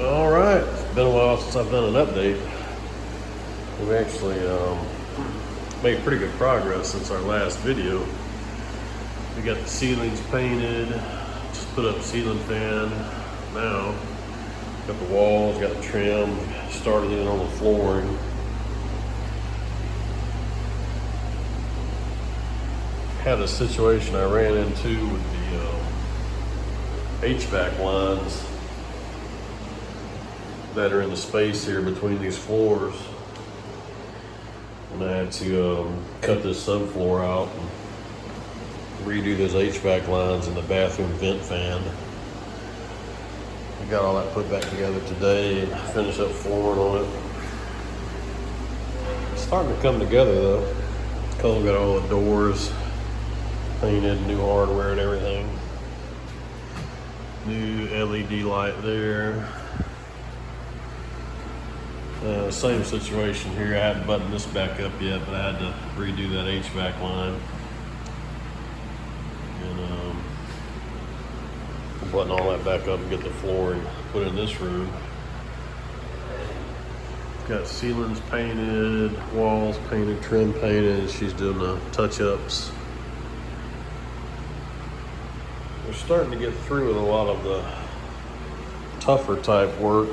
All right, it's been a while since I've done an update. We've actually made pretty good progress since our last video. We got the ceilings painted, just put up ceiling fan now. Got the walls, got the trim, started in on the flooring. Had a situation I ran into with the HVAC lines that are in the space here between these floors. And I had to cut this subfloor out and redo those HVAC lines in the bathroom vent fan. We got all that put back together today and finished up flooring on it. It's starting to come together though. Cole got all the doors painted, new hardware and everything. New LED light there. Same situation here. I haven't buttoned this back up yet, but I had to redo that HVAC line. And button all that back up and get the flooring put in this room. Got ceilings painted, walls painted, trim painted. She's doing the touch-ups. We're starting to get through with a lot of the tougher type work.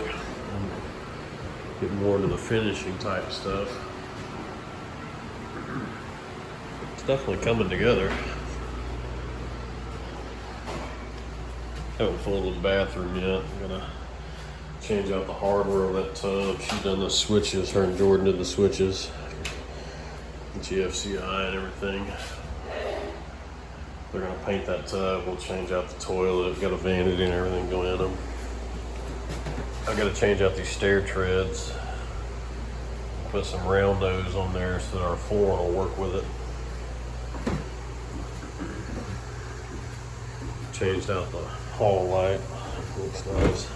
Get more into the finishing type stuff. It's definitely coming together. Haven't folded the bathroom yet. I'm gonna change out the hardware of that tub. She's done the switches. Her and Jordan did the switches, the GFCI and everything. They're gonna paint that tub. We'll change out the toilet. Got a vanity and everything going in them. I gotta change out these stair treads. Put some round nose on there so that our flooring will work with it. Changed out the hall light. Looks nice.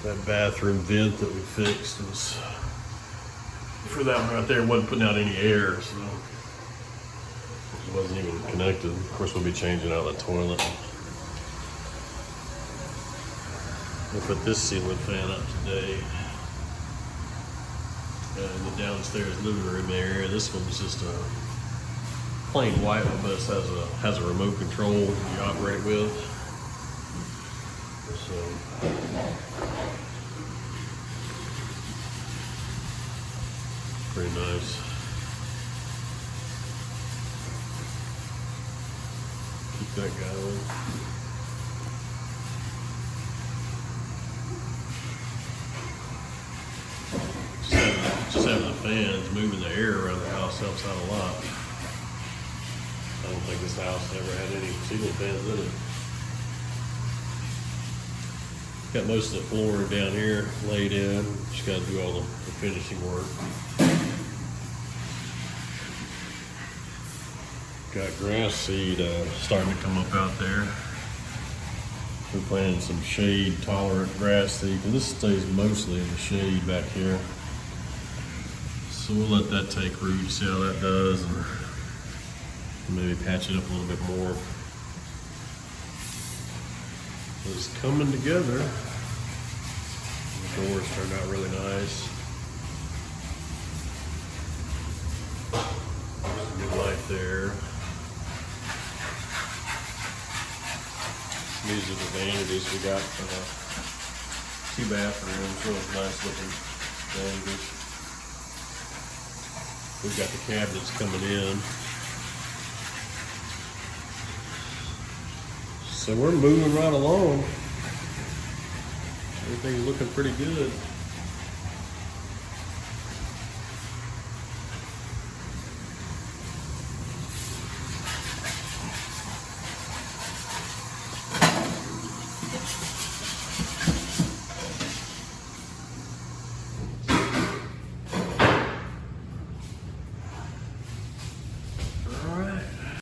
That bathroom vent that we fixed was for that one right there. Wasn't putting out any air, so it wasn't even connected. Of course, we'll be changing out the toilet. We'll put this ceiling fan up today. In the downstairs living room area. This one's just a plain white one, but it has a remote control you operate with. So pretty nice. Keep that going. Just having the fans moving the air around the house helps out a lot. I don't think this house ever had any ceiling fans in it. Got most of the floor down here laid in. Just got to do all the finishing work. Got grass seed starting to come up out there. We're planting some shade tolerant grass seed because this stays mostly in the shade back here. So we'll let that take root, see how that does, and maybe patch it up a little bit more. It's coming together. The doors turned out really nice. There's a good light there. These are the vanities we got for the 2 bathrooms. Really nice looking vanities. We've got the cabinets coming in. So we're moving right along. Everything's looking pretty good.